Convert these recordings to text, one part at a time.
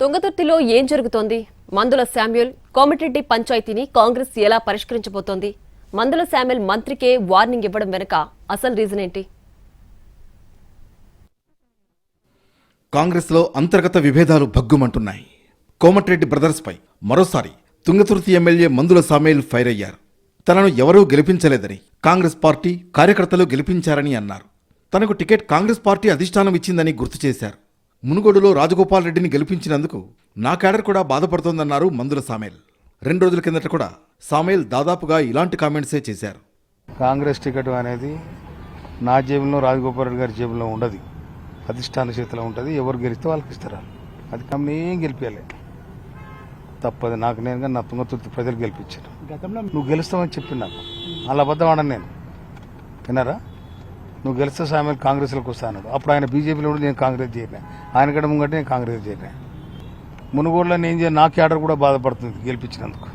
తుంగతుర్తిలో ఏం జరుగుతోంది? మందుల శామ్యూల్ కోమటిరెడ్డి పంచాయతీని కాంగ్రెస్ ఎలా పరిష్కరించబోతోంది? మందుల శామ్యూల్ మంత్రికే వార్నింగ్ ఇవ్వడం వెనుక అసలు రీజన్ ఏంటి? కాంగ్రెస్ లో అంతర్గత విభేదాలు భగ్గుమంటున్నాయి. కోమటిరెడ్డి బ్రదర్స్ పై మరోసారి తుంగతుర్తి ఎమ్మెల్యే మందుల శామ్యూల్ ఫైర్ అయ్యారు. తనను ఎవరూ గెలిపించలేదని, కాంగ్రెస్ పార్టీ కార్యకర్తలు గెలిపించారని అన్నారు. తనకు టికెట్ కాంగ్రెస్ పార్టీ అధిష్టానం ఇచ్చిందని గుర్తు చేశారు. మునుగోడులో రాజగోపాల్ రెడ్డిని గెలిపించినందుకు నా క్యాడర్ కూడా బాధపడుతోందన్నారు మందుల శామ్యూల్. 2 రోజుల కిందట కూడా శామ్యూల్ దాదాపుగా ఇలాంటి కామెంట్సే చేశారు. కాంగ్రెస్ టికెట్ అనేది నా జేబులో, రాజగోపాల్ రెడ్డి గారి జేబులో ఉండదు, అధిష్టాన చేతిలో ఉంటుంది. ఎవరు గెలిస్తే వాళ్ళకి ఇస్తారు. అది కమ్మని ఏం గెలిపించాలి, తప్పదు. నాకు నేనుగా నా తుంగతుర్తి ప్రజలు గెలిపించారు. గతంలో నువ్వు గెలుస్తావని చెప్పి నాకు అలా అబద్ధం ఆడను నేను. విన్నారా? నువ్వు గెలిస్తే శామ్యూల్ కాంగ్రెస్లోకి వస్తాను. అప్పుడు ఆయన బీజేపీలో ఉండి నేను కాంగ్రెస్ చేయలే, ఆయన కడ ముంగంటే నేను కాంగ్రెస్ చేయలే. మునుగోడులో నేను చేయను, నా క్యాడర్ కూడా బాధపడుతుంది గెలిపించినందుకు.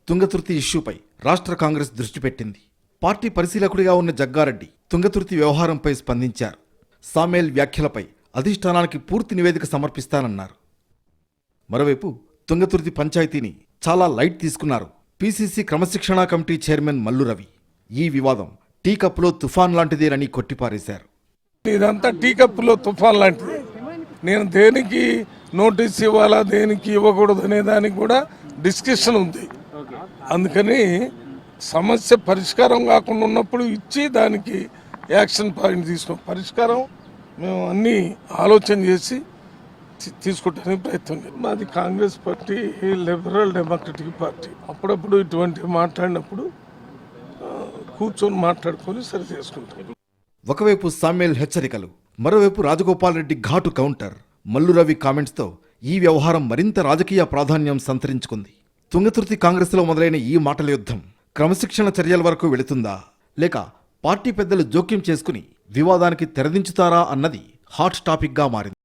తుంగతుర్తి ఇష్యూపై రాష్ట్ర కాంగ్రెస్ దృష్టి పెట్టింది. పార్టీ పరిశీలకుడిగా ఉన్న జగ్గారెడ్డి తుంగతుర్తి వ్యవహారంపై స్పందించారు. శామ్యూల్ వ్యాఖ్యలపై అధిష్టానానికి పూర్తి నివేదిక సమర్పిస్తానన్నారు. మరోవైపు తుంగతుర్తి పంచాయతీని చాలా లైట్ తీసుకున్నారు పీసీసీ క్రమశిక్షణా కమిటీ చైర్మన్ మల్లు రవి. ఈ వివాదం టీ కప్పులో తుఫాన్ లాంటిదేనని కొట్టిపారేశారు. ఇదంతా టీ కప్పులో తుఫాన్ లాంటిది. నేను దేనికి నోటీస్ ఇవ్వాలా, దేనికి ఇవ్వకూడదు అనే దానికి కూడా డిస్కషన్ ఉంది. అందుకని సమస్య పరిష్కారం కాకుండా ఉన్నప్పుడు ఇచ్చి దానికి యాక్షన్ పాయింట్ తీసుకున్నాం. పరిష్కారం మేము అన్నీ ఆలోచన చేసి తీసుకుంటానికి ప్రయత్నం చేయాలి. మాది Congress party liberal democratic party. అప్పుడప్పుడు ఇటువంటి మాట్లాడినప్పుడు కూర్చొని మాట్లాడుకొని సరి చేసుకుంటాం. ఒకవైపు శామ్యూల్ హెచ్చరికలు, మరోవైపు రాజగోపాల్ రెడ్డి ఘాటు కౌంటర్. మల్లు రవి కామెంట్స్తో ఈ వ్యవహారం మరింత రాజకీయ ప్రాధాన్యం సంతరించుకుంది. తుంగతుర్తి కాంగ్రెస్లో మొదలైన ఈ మాటల యుద్ధం క్రమశిక్షణ చర్యల వరకు వెళుతుందా, లేక పార్టీ పెద్దలు జోక్యం చేసుకుని వివాదానికి తెరదించుతారా అన్నది హాట్ టాపిక్గా మారింది.